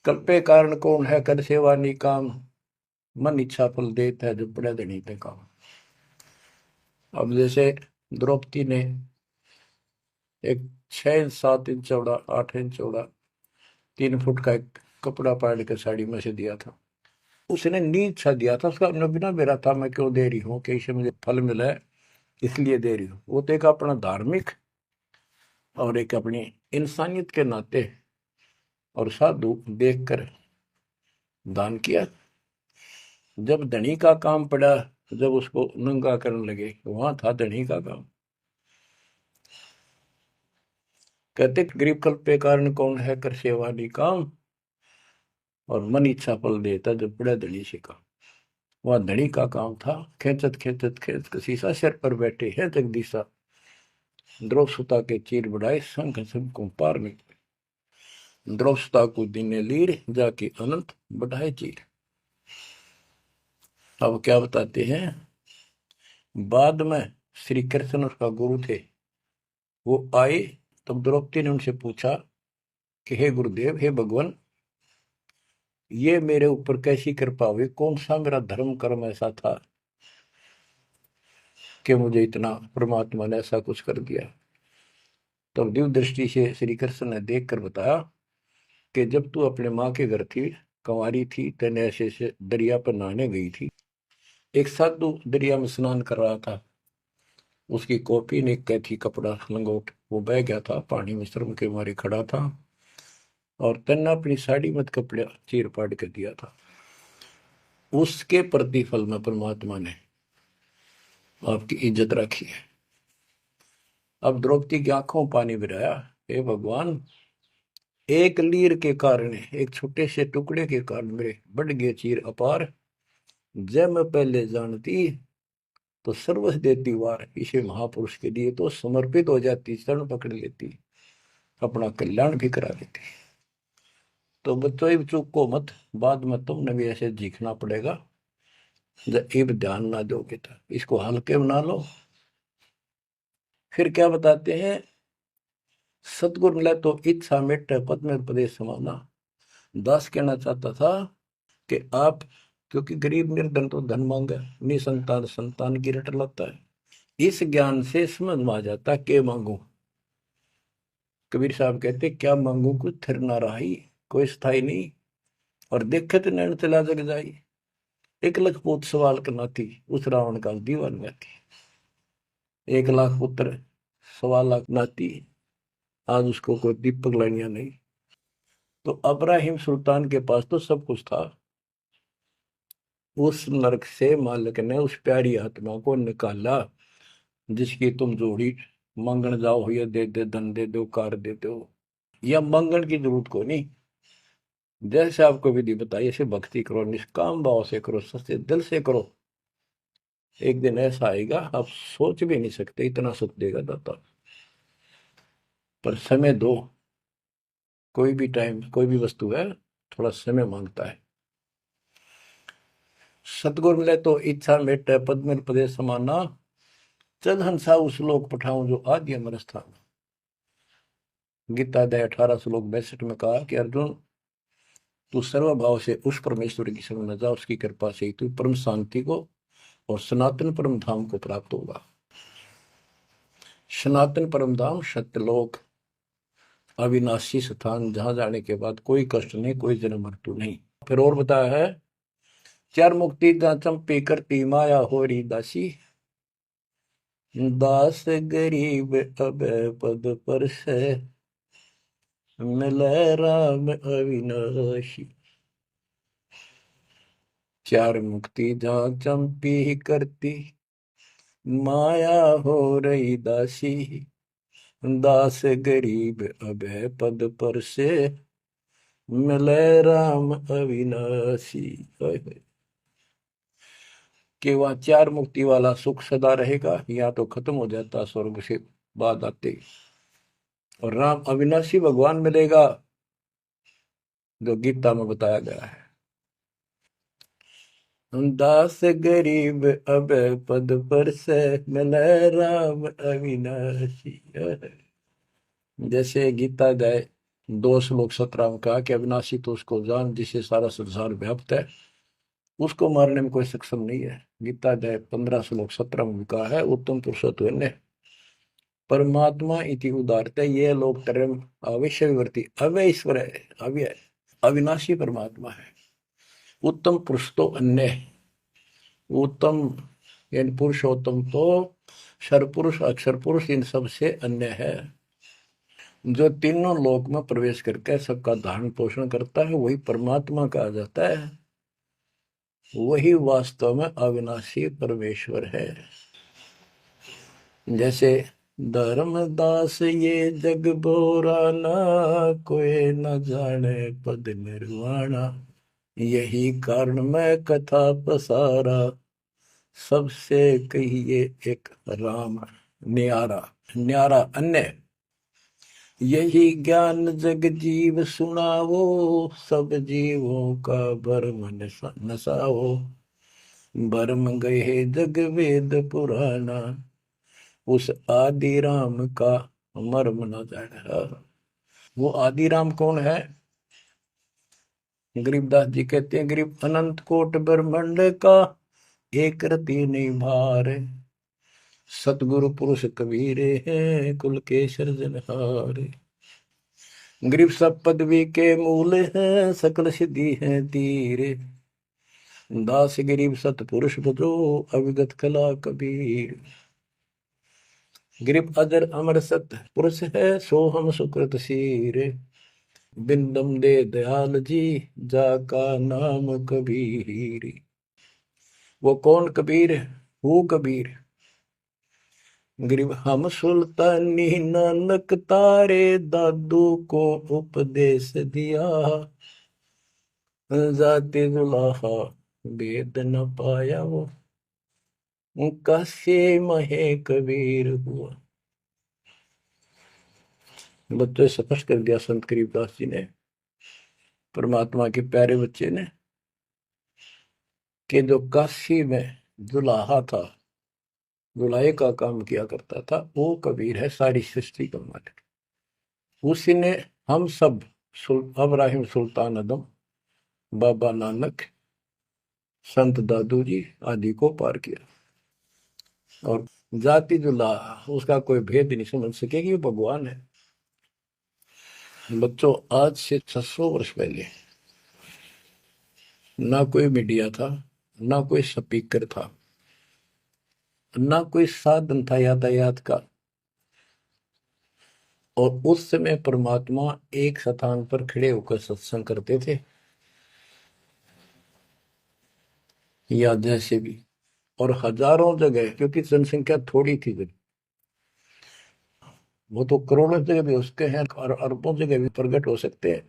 कल्पे कारण कौन है, कर सेवा निकाम। मन इच्छा फल देता है जो बड़े धनी ते काम। अब जैसे द्रौपदी ने एक 6 इंच 7 इंच चौड़ा, 8 इंच चौड़ा, 3 फुट का एक कपड़ा पाड़ के साड़ी में से दिया था। उसने नी इच्छा दिया था, उसका बिना मेरा था, मैं क्यों दे रही हूँ, कि इससे मुझे फल मिला है इसलिए दे रही हूँ। वो तो एक अपना धार्मिक और एक अपनी इंसानियत के नाते और साधु देखकर दान किया। जब धनी का काम पड़ा, जब उसको नंगा करने लगे, वहां था धनी का काम। कहते गरीब कल्प पे कारण कौन है, कर सेवा निकाम, और मन इच्छा फल देता जब बड़ा धनी से काम। वह धनी का काम था, खेचत खेचत खेच कसीसा, सिर पर बैठे हैं जगदीशा, द्रौपसुता के चीर बढ़ाए, संघ संघ को पार निकले, द्रौपसुता को दीने लीर, जाके अनंत बढ़ाए चीर। अब क्या बताते हैं, बाद में श्री कृष्ण उसका गुरु थे, वो आए, तब द्रौपदी ने उनसे पूछा कि हे गुरुदेव, हे भगवान, ये मेरे ऊपर कैसी कृपा हुई, कौन सा मेरा धर्म कर्म ऐसा था कि मुझे इतना परमात्मा ने ऐसा कुछ कर दिया। तब दिव्य दृष्टि से श्री कृष्ण ने देख कर बताया कि जब तू अपने माँ के घर थी, कंवारी थी, तेने ऐसे से दरिया पर नहाने गई थी। एक साधु दरिया में स्नान कर रहा था, उसकी कॉपी ने कैथी कपड़ा लंगोट वो बह गया था, पानी में शर्म के मारे खड़ा था, और तेने अपनी साड़ी मत कपड़ा चीर पाड़ कर दिया था। उसके प्रतिफल में परमात्मा ने आपकी इज्जत रखी है। अब द्रौपदी की आंखों पानी गिराया, हे भगवान, एक लीर के कारण, एक छोटे से टुकड़े के कारण मेरे बढ़ गए चीर अपार। जब मैं पहले जानती तो सर्वस्व देती वार इसे महापुरुष के लिए तो समर्पित हो जाती, चरण पकड़ लेती, अपना कल्याण भी करा लेती। तो बच्चों इब चूक को मत, बाद में तुमने भी ऐसे जीखना पड़ेगा। जब इब ध्यान ना दोगे तो इसको हल्के बना लो। फिर क्या बताते हैं, सतगुरु मिला तो इच्छा मिट पद में प्रदेश समाना। दास कहना चाहता था कि आप, क्योंकि गरीब निर्धन तो धन मांगे, निसंतान संतान की रट लाता है। इस ज्ञान से समझ में आ जाता के मांगू। कबीर साहब कहते क्या मांगू कुछ थिर ना रही, कोई स्थाई नहीं, और देखे तो नैन चला जग जाई। एक लख पूत सवाल करना थी, उस रावण का दीवान थी। 1 लाख पुत्र 1.25 लाख नाती, आज उसको कोई दीपक लाइनिया नहीं। तो अब्राहिम सुल्तान के पास तो सब कुछ था। उस नरक से मालिक ने उस प्यारी आत्मा को निकाला, जिसकी तुम जोड़ी मांगण जाओ, या दे दे धन दे दो कार दे दो, या मांगण की जरूरत को नहीं। जैसे आपको विधि बताई ऐसे भक्ति करो, निष्काम भाव से करो, सच्चे दिल से करो। एक दिन ऐसा आएगा आप सोच भी नहीं सकते, इतना सुख देगा दाता। पर समय दो। कोई भी टाइम, कोई भी वस्तु है, थोड़ा समय मांगता है। सतगुरु मिले तो इच्छा मेटे पद में पदे समाना। चल हंसा उस लोक पठाऊं जो आदि अमर स्थान। गीता अध्याय 18 श्लोक 62 में कहा कि अर्जुन, तू सर्वभाव से उस परमेश्वर की शरण में जा, उसकी कृपा से तू परम शांति को और सनातन परम धाम को प्राप्त होगा। सनातन परम धाम सत्यलोक, अविनाशी स्थान, जहां जाने के बाद कोई कष्ट नहीं, कोई जन्म मृत्यु नहीं। फिर और बताया है, चार मुक्ति जहां चंपी करती माया हो री दासी। दास गरीब अब पद पर से मिले राम अविनाशी। चार मुक्ति जहां चंपी करती माया हो रही दासी। दास गरीब अब पद पर से मिले राम अविनाशी। कि वह चार मुक्ति वाला सुख सदा रहेगा, या तो खत्म हो जाता स्वर्ग से बाद आते, और राम अविनाशी भगवान मिलेगा, जो गीता में बताया गया है। दास गरीब अब पद पर से मिले राम अविनाशी। जैसे गीता अध्याय 2 श्लोक 17 में कहा कि अविनाशी तो उसको जान जिसे सारा संसार व्याप्त है, उसको मारने में कोई सक्षम नहीं है। गीता अध्याय 15 श्लोक 17 में भी कहा है, उत्तम पुरुषोत्तम परमात्मा इति उदारते ये लोग तरम अविश्यवर्ती अव्यय ईश्वर है, अव्यय अविनाशी परमात्मा है। उत्तम पुरुष तो अन्य, उत्तम यानी पुरुषोत्तम तो सर्वपुरुष अक्षर पुरुष इन सब से अन्य है। जो तीनों लोक में प्रवेश करके सबका धारण पोषण करता है, वही परमात्मा कहा जाता है। वही वास्तव में अविनाशी परमेश्वर है। जैसे धर्मदास ये जग बोराना, कोई न जाने पद निर्वाणा। यही कारण मैं कथा पसारा, सबसे कहिए एक राम न्यारा। न्यारा अन्य, यही ज्ञान जग जीव सुनावो, सब जीवों का भरम नसाओ। भरम गए जग वेद पुराना, उस आदि राम का मर्म न जाना। वो आदि राम कौन है? गरीबदास जी कहते हैं, गरीब अनंत कोट ब्रह्मांड का एक रति नहीं भार। सतगुरु पुरुष कबीरे हैं कुल के सृजनहार। गरीब सब पदवी के मूल हैं, सकल सिद्धि है तीर। दास गरीब सतपुरुष बजो, अविगत कला कबीर। गरीब अजर अमर सत पुरुष है, सो हम सुकृत शीर। बिंदम दे दयाल जी, जाका नाम कबीर। वो कौन कबीर है? वो कबीर गरीब हम सुल्तानी नानक तारे, दादू को उपदेश दिया। जाति जुलाहा वेद न पाया वो, कासे महे कबीर हुआ। बच्चों स्पष्ट कर दिया संत करीबदास जी ने, परमात्मा के प्यारे बच्चे ने, कि जो काशी में जुलाहा था, जुलाहे का काम किया करता था, वो कबीर है, सारी सृष्टि का मालिक। उसी ने हम सब इब्राहिम सुल्तान आदम, बाबा नानक, संत दादू जी आदि को पार किया। और जाति जुलाहा उसका कोई भेद नहीं समझ सकेगी, वो भगवान है। बच्चों, आज से 600 वर्ष पहले ना कोई मीडिया था, ना कोई स्पीकर था, ना कोई साधन था यातायात का। और उस समय परमात्मा एक स्थान पर खड़े होकर सत्संग करते थे, या जैसे भी, और हजारों जगह, क्योंकि जनसंख्या थोड़ी थी जब, वो तो करोड़ों जगह भी हो सकते हैं और अरबों जगह भी प्रकट हो सकते हैं।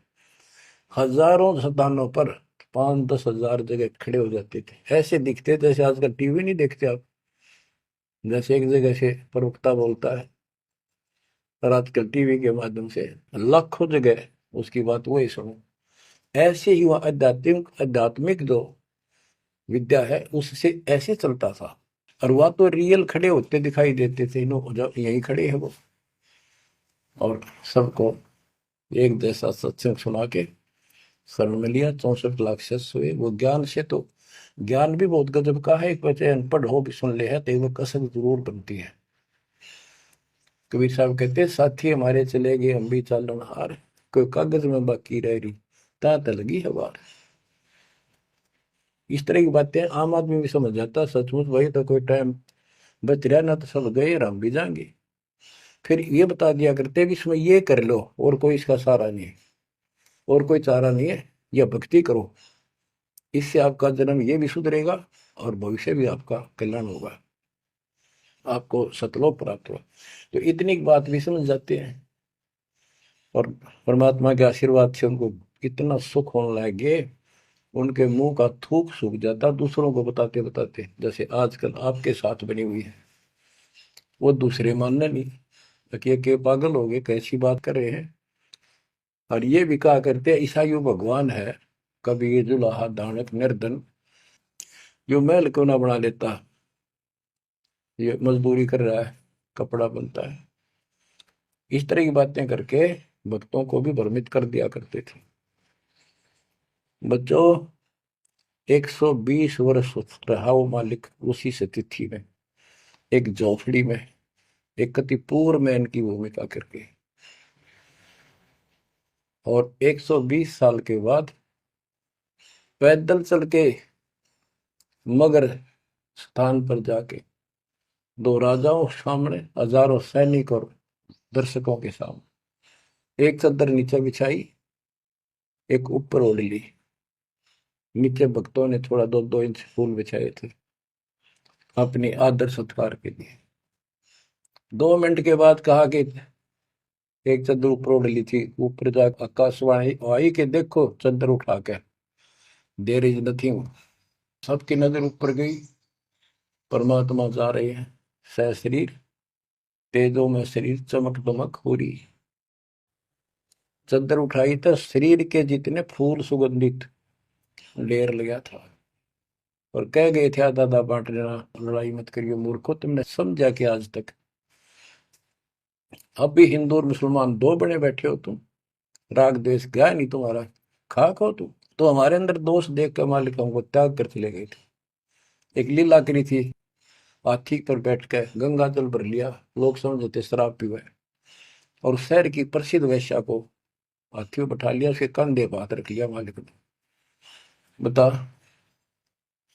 हजारों स्थानों पर 5-10 हजार जगह खड़े हो जाते थे, ऐसे दिखते जैसे आजकल टीवी नहीं देखते आप, जैसे एक जगह से प्रवक्ता बोलता है और आजकल टीवी के माध्यम से लाखों जगह उसकी बात वही सुनो। ऐसे ही वह आध्यात्मिक आध्यात्मिक जो विद्या है उससे ऐसे चलता था। और वह तो रियल खड़े होते दिखाई देते थे, यही खड़े हैं वो, और सबको एक जैसा सत्संग सुना के शरण में लिया। 64 लाख शिष्य हुए। वो ज्ञान से तो, ज्ञान भी बहुत गजब का है, एक बच्चे अनपढ़ हो भी सुन ले है तो वो कसक जरूर बनती है। कबीर साहब कहते, साथी हमारे चले गए हम भी चालन हार, कोई कागज में बाकी रह रही ता लगी है वार। इस तरह की बातें आम आदमी भी समझ जाता, सचमुच वही तो कोई टाइम बच रहा ना, तो सब गए और हम भी जाएंगे। फिर ये बता दिया करते भी इसमें ये कर लो और कोई इसका सहारा नहीं है, और कोई चारा नहीं है, यह भक्ति करो, इससे आपका जन्म ये भी सुधरेगा और भविष्य भी आपका कल्याण होगा, आपको सतलोक प्राप्त होगा। तो इतनी बात भी समझ जाते हैं, और परमात्मा के आशीर्वाद से उनको इतना सुख होने लगे, उनके मुंह का थूक सूख जाता दूसरों को बताते बताते, जैसे आजकल आपके साथ बनी हुई है। वो दूसरे मानने नहीं कि पागल हो गए, कैसी बात कर रहे हैं। और ये भी कहा करते हैं ईसाइयों भगवान है, कभी जुलाहा दानक निर्धन, जो महल क्यों ना बना लेता, ये मजदूरी कर रहा है, कपड़ा बनता है। इस तरह की बातें करके भक्तों को भी भ्रमित कर दिया करते थे। बच्चों, 120 वर्ष रहा वो मालिक उसी से तिथि में, एक झोपड़ी में, एक कति पूर्व में इनकी भूमिका करके। और 120 साल के बाद पैदल चल के मगर स्थान पर जाके, दो राजाओं सामने, हजारों सैनिक और दर्शकों के सामने, एक चादर नीचे बिछाई, एक ऊपर ओढ़ ली, नीचे भक्तों ने थोड़ा 2-2 इंच फूल बिछाए थे अपनी आदर सत्कार के लिए। 2 मिनट के बाद कहा कि एक चादर ऊपर ओढ़ ली थी, ऊपर जाकर आकाशवाणी आई कि देखो चादर उठा के, देर इज नथिंग। सबकी नजर ऊपर गई, परमात्मा जा रहे हैं सह शरीर, तेजो में शरीर चमक दमक हो रही। चादर उठाई तो शरीर के जितने फूल सुगंधित ढेर लगा था, और कह गए थे दादा बांट लेना, लड़ाई मत करियो मूर्खो, तुमने समझा कि आज तक अब भी हिंदू और मुसलमान दो बने बैठे हो तुम, राग द्वेष गया नहीं तुम्हारा, खाक हो तुम। तो हमारे अंदर दोष देख कर मालिक हमको त्याग कर चले गए थे। एक लीला करी थी, हाथी पर बैठ कर गंगा जल भर लिया, लोग समझते शराब पीवा है, और शहर की प्रसिद्ध वैश्या को हाथी में बैठा लिया, उसके कंधे पर हाथ रख लिया मालिक ने। बता,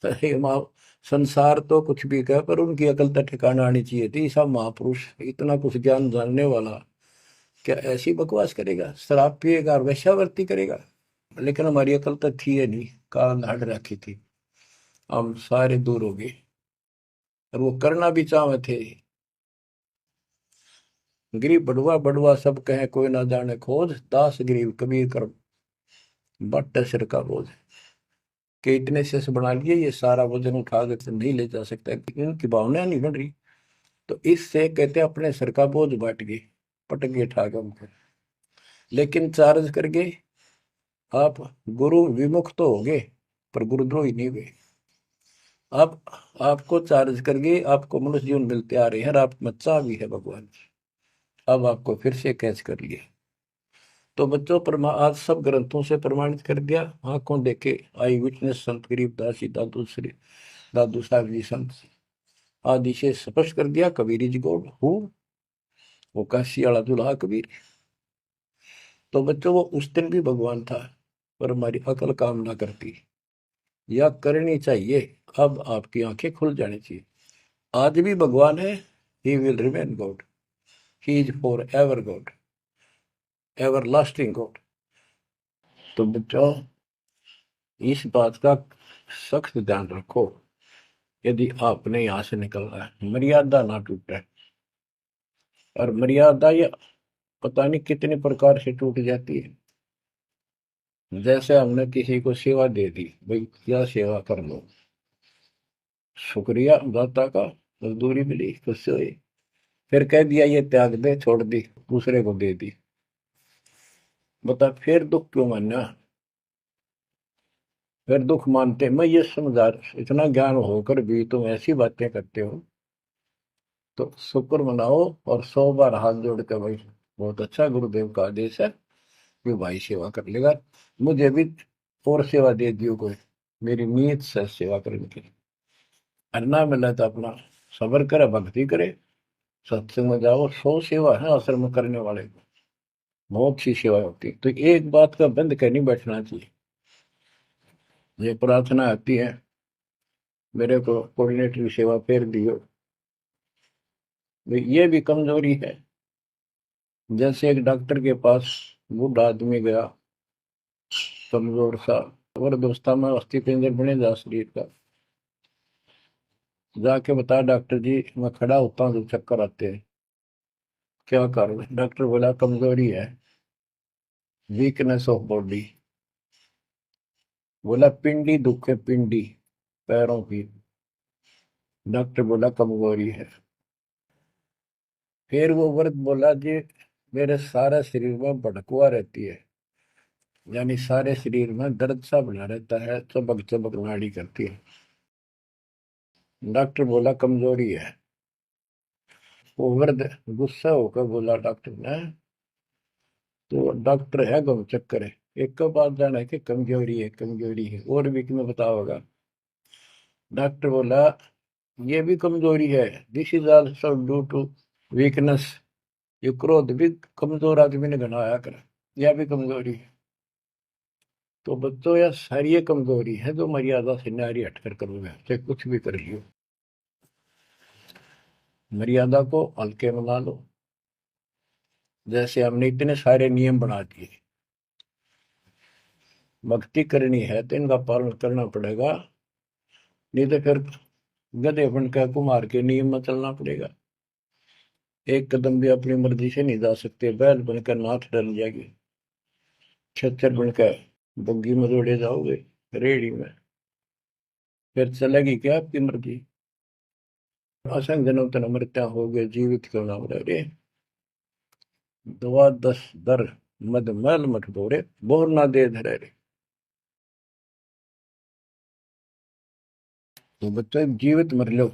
अरे माँ, संसार तो कुछ भी कहे पर उनकी अकल तो ठिकाना आनी चाहिए थी। सब महापुरुष, इतना कुछ ज्ञान जानने वाला, क्या ऐसी बकवास करेगा, शराब पिएगा और वेश्यावृत्ति करेगा। लेकिन हमारी अकल तो थी है नहीं, कान हट रखी थी, हम सारे दूर हो गए, और वो करना भी चाहे थे। गरीब बड़ुआ बड़ुआ सब कहे कोई ना जाने खोज, दास गरीब कबीर कर बट सिर का बोझ। कि इतने से बना लिए, ये सारा वजन उठा कर तो नहीं ले जा सकता, इनकी भावना नहीं बन रही। तो इससे कहते हैं अपने सर का बोझ बांट गए, पटक गए उठा के उनको। लेकिन चार्ज करके आप गुरु विमुख तो हो गए, पर गुरुद्रोही नहीं हुए। अब आपको चार्ज करके आपको मनुष्य जीवन मिलते आ रहे हैं, और आप में चाह भी है भगवान। अब आपको फिर से कैच कर लिया। तो बच्चों, आज सब ग्रंथों से प्रमाणित कर दिया, आंखों देखे आई विटनेस संत गरीबदास जी, दादू साहब जी संत आदि से स्पष्ट कर दिया। कबीर इज गॉड हु, वो काशी वाला दुल्हा कबीर। तो बच्चों, वो उस दिन भी भगवान था, पर हमारी अकल काम ना करती, या करनी चाहिए। अब आपकी आंखें खुल जानी चाहिए। आज भी भगवान है, he will remain God, he is for ever God, ever lasting God. तो बच्चों, इस बात का सख्त ध्यान रखो, यदि आपने यहां से निकलना है, मर्यादा ना टूटे। और मर्यादा ये पता नहीं कितने प्रकार से टूट जाती है। जैसे हमने किसी को सेवा दे दी, भाई क्या सेवा कर लो, शुक्रिया दाता का, मजदूरी मिली, खुशी हुई, फिर कह दिया ये त्याग दे, छोड़ दी, दूसरे को दे दी। बता फिर दुख क्यों मानना? फिर दुख मानते, मैं ये समझा, इतना ज्ञान होकर भी तुम ऐसी बातें करते हो, तो शुक्र मनाओ और 100 बार हाथ जोड़ के, भाई बहुत अच्छा, गुरुदेव का आदेश है कि भाई सेवा कर लेगा, मुझे भी और सेवा दे दियो कोई, मेरी नीयत से सेवा करने की। अन्ना मिला तो अपना सबर करे, भक्ति करे, सत्संग में जाओ, 100 सेवा है आश्रम में करने वाले को, बहुत सी सेवा होती है। तो एक बात का बंद कर नहीं बैठना चाहिए। ये प्रार्थना आती है, मेरे को कोऑर्डिनेटर की सेवा फेर दियो, ये भी कमजोरी है। जैसे एक डॉक्टर के पास बूढ़ा आदमी गया, कमजोर सा, और दोस्ता में अस्थि पिंजर बने जा शरीर का, जाके बता डॉक्टर जी मैं खड़ा होता हूँ तो चक्कर आते हैं, क्या करूँ? डॉक्टर बोला कमजोरी है, वीकनेस ऑफ बॉडी। बोला पिंडी दुख है, पिंडी पैरों की। डॉक्टर बोला कमजोरी है। फिर वो वर्द बोला जी मेरे सारे शरीर में भड़कुआ रहती है, यानी सारे शरीर में दर्द सा बना रहता है, चबक चबक नाड़ी करती है। डॉक्टर बोला कमजोरी है। वो वर्द गुस्सा होकर बोला डॉक्टर ने, तो डॉक्टर है गम चक्कर है, एक का बात जाना है कि कमजोरी है, कमजोरी है, और भी तुम्हें बताओगा। डॉक्टर बोला ये भी कमजोरी है, this is also due to weakness, ये क्रोध भी कमजोर आदमी ने घना आया कर, यह भी कमजोरी है। तो बच्चों, यह सारी ये कमजोरी है जो मर्यादा से नारी हटकर करोगे, चाहे कुछ भी कर लियो। मर्यादा को हल्के में ला लो। जैसे हमने इतने सारे नियम बना दिए, भक्ति करनी है तो इनका पालन करना पड़ेगा, नहीं तो फिर गधे बनकर कुमार के नियम में चलना पड़ेगा। एक कदम भी अपनी मर्जी से नहीं जा सकते, बैल बनकर नाथ डल जाएगी, छच्चर बनकर बग्गी में दौड़े जाओगे, रेड़ी में, फिर चलेगी क्या आपकी मर्जी? असंग जन्म तन मृत्या हो गए, जीवित क्यों नाम रे, दवा दस दर मद मैल मठ बोरे, बोर ना दे धरे रे। तो बच्चों, जीवित मर लो,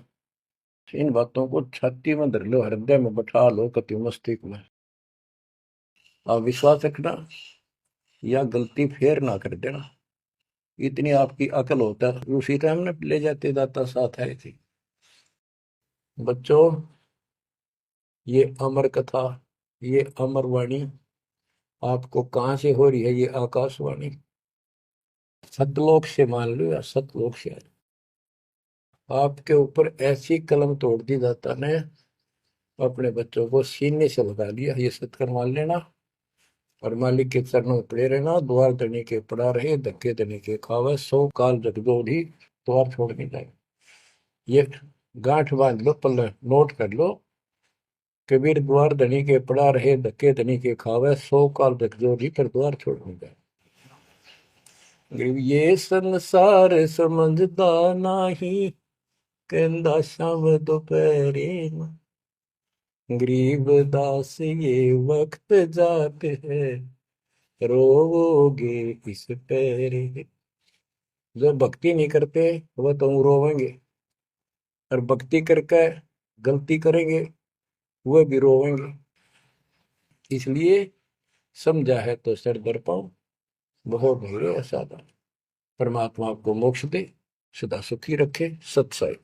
इन बातों को छाती में धर लो, हृदय में बैठा लो, कति मस्तिष्क में। आप विश्वास रखना, या गलती फेर ना कर देना, इतनी आपकी अकल होता है, उसी टाइम ने ले जाते दाता साथ है थी। बच्चों, ये अमर कथा, ये अमर वाणी आपको कहाँ से हो रही है? ये आकाशवाणी सतलोक से, मान लो, या सतलोक से आपके ऊपर ऐसी कलम तोड़ दी दाता ने, अपने बच्चों को सीने से लगा दिया, ये सत्कर मान लेना, और मालिक के चरणों में पड़े रहना। द्वार धनी के पड़ा रहे, धक्के धनी के खावे, 100 काल जगदोधी द्वार छोड़ नहीं जाए। ये गांठ बांध लो, पल्ले नोट कर लो, कबीर द्वार धनी के पड़ा रहे, धक्के धनी के खावे, 100 काल जगदोधी पर द्वार छोड़ नहीं जाए। गरीब ये संसार समझदा नाही, कहंदा शाम दोपहरे में। गरीब दास ये वक्त जाते है, रोवोगे इस पैरे। जो भक्ति नहीं करते वो तो रोवेंगे, और भक्ति करके गलती करेंगे वो भी रोवेंगे। इसलिए समझा है तो सर दर पाओ, बहुत भरे असाधा। परमात्मा आपको मोक्ष दे, सदा सुखी रखे। सत्संग।